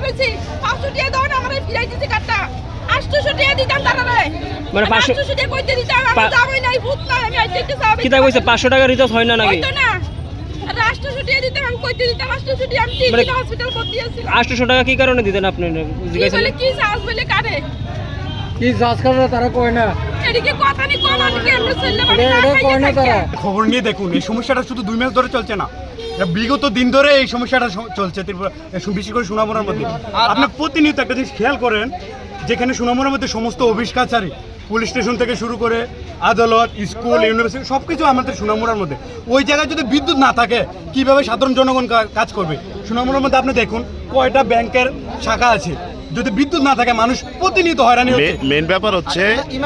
বেশি 500 টাকা দাও না আমারে ফিরাই দিতে কাটটা 800 টাকা দিতাম তারারে মানে 500 টাকা কইতে দিতাম আমি যাবই নাই ভূত নাই আমি আইতে চাই কি তা কইছে 500 টাকা রিচার্জ হয় না নাকি হইতো না 800 টাকা দিতাম আমি কইতে দিতাম 800 টাকা আমি 3 দিন হসপিটাল ভর্তি আছি 800 টাকা কি কারণে দিতেন আপনি জিজ্ঞাসা বলে কি চার্জ বলে কাটে কি চার্জ করে তারা কয় না এদিকে কথা নি কোন আমি কেমনে চললে এটা কয় না তারা খবর নিয়ে দেখুন এই সমস্যাটা শুধু 2 মাস ধরে চলছে না, এটা বিগত দিন ধরে এই সমস্যাটা চলছে ত্রিপুরা, বিশেষ করে সোনামুড়ার মধ্যে। আপনি প্রতিনিয়ত একটা জিনিস খেয়াল করেন, যেখানে সোনামুড়ার মধ্যে সমস্ত অফিস কাছারি, পুলিশ স্টেশন থেকে শুরু করে আদালত, স্কুল, ইউনিভার্সিটি সব কিছু আমাদের সোনামুড়ার মধ্যে। ওই জায়গায় যদি বিদ্যুৎ না থাকে কিভাবে সাধারণ জনগণ কাজ করবে? সোনামুড়ার মধ্যে আপনি দেখুন কয়টা ব্যাংকের শাখা আছে, যদি বিদ্যুৎ না থাকে মানুষ প্রতিনিয়ত হয়রানি হচ্ছে। মেন ব্যাপার হচ্ছে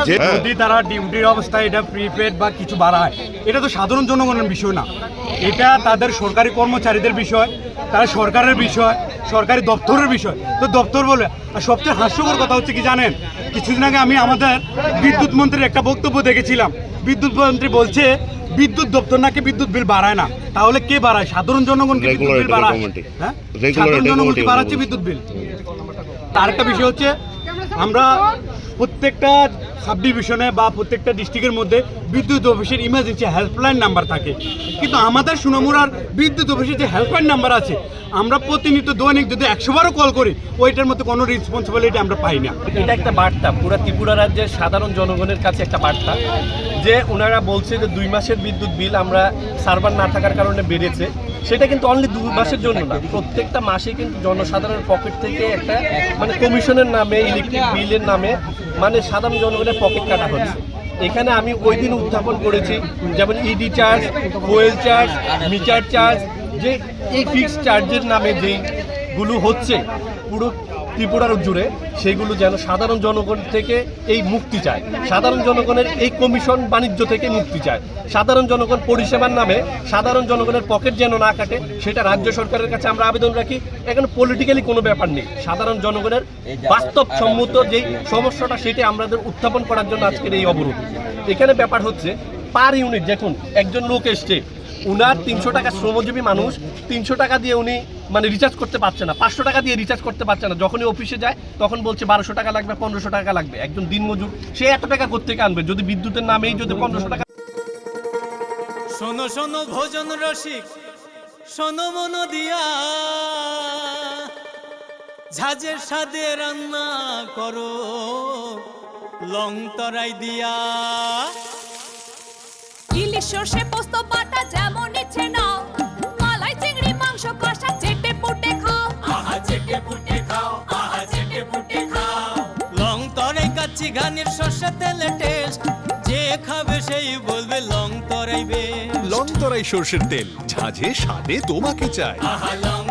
যে যদি তারা ডিউটির অবস্থায় এটা প্রিপেড বা কিছু বাড়ায়, এটা তো সাধারণ জনগণের বিষয় না, এটা তাদের সরকারি কর্মচারীদের বিষয়, তারা সরকারের বিষয়, সরকারি দপ্তরের বিষয়। তো দপ্তর বলে, আর সবচেয়ে হাস্যকর কথা হচ্ছে কি জানেন, কিছুদিন আগে আমি আমাদের বিদ্যুৎ মন্ত্রীর একটা বক্তব্য দেখেছিলাম। বিদ্যুৎ মন্ত্রী বলছে বিদ্যুৎ দপ্তর নাকি বিদ্যুৎ বিল বাড়ায় না, তাহলে কে বাড়ায়? সাধারণ জনগণকে বিদ্যুৎ বিল বাড়ায়, হ্যাঁ সাধারণ জনগণকে বাড়াচ্ছে বিদ্যুৎ বিল। আরেকটা বিষয় হচ্ছে, আমরা প্রত্যেকটা সাব ডিভিশনে বা প্রত্যেকটা ডিস্ট্রিক্টের মধ্যে বিদ্যুৎ অফিসের ইমার্জেন্সি হেল্পলাইন নাম্বার থাকে, কিন্তু আমাদের সোনামুড়ার বিদ্যুৎ অফিসের যে হেল্পলাইন নাম্বার আছে, আমরা প্রতিনিয়ত দৈনিক যদি 100 বারও কল করি, ওইটার মধ্যে কোনো রেসপন্সিবিলিটি আমরা পাই না। এটা একটা বার্তা পুরো ত্রিপুরা রাজ্যের সাধারণ জনগণের কাছে, একটা বার্তা যে ওনারা বলছে যে 2 মাসের বিদ্যুৎ বিল আমরা সার্ভার না থাকার কারণে বেড়েছে। সেটা কিন্তু অনলি 2 মাসের জন্য না, প্রত্যেকটা মাসে কিন্তু জনসাধারণের পকেট থেকে একটা মানে কমিশনের নামে, ইলেকট্রিক বিলের নামে মানে সাধারণ জনগণের পকেট কাটা হচ্ছে। এখানে আমি ওই দিন উত্থাপন করেছি, যেমন ED charge, fuel charge, meter charge, যে এই ফিক্সড চার্জের নামে যেগুলো হচ্ছে পুরো ত্রিপুরার জুড়ে, সেগুলো যেন সাধারণ জনগণ থেকে এই মুক্তি চায়, সাধারণ জনগণের এই কমিশন বাণিজ্য থেকে মুক্তি চায়, সাধারণ জনগণ পরিষেবার নামে সাধারণ জনগণের পকেট যেন না কাটে, সেটা রাজ্য সরকারের কাছে আমরা আবেদন রাখি। এখানে পলিটিক্যালি কোনো ব্যাপার নেই, সাধারণ জনগণের বাস্তবসম্মত যেই সমস্যাটা সেটা আমাদের উত্থাপন করার জন্য আজকের এই অবরোধ। এখানে ব্যাপার হচ্ছে পার ইউনিট, দেখুন একজন লোক এসছে, উনার 300 টাকা, শ্রমজীবী মানুষ 300 টাকা দিয়ে উনি মানে রিচার্জ করতে পারছে না, 500 টাকা দিয়ে রিচার্জ করতে পারছে না। যখনই অফিসে যায় তখন বলছে 1200 টাকা লাগবে, 1500 টাকা লাগবে। একজন দিনমজুর সে এত টাকা কোত্থেকে আনবে যদি বিদ্যুতের নামেই যদি 1500 টাকা। শোনো শোনো ভোজন রসিক, শোনো মন দিয়া, ঝাঁঝের সাদে রান্না করো লং তরাই দিয়া। ইলিশ সর্ষে পোস্ত বাটা যেমন ইচ্ছে নাও, মালাই চিংড়ি মাংস কষা চেটে পুটে খাও, আহা চেটে পুটে খাও, আহা চেটে পুটে খাও। লং তরাই কাচ্চি ঘানির সর্ষে তেলে টেস্ট, যে খাবে সেই বলবে লং তরাই বেস্ট। লং তরাই সর্ষের তেল, ঝাঁঝে স্বাদে তোমাকে চাই। আহা লং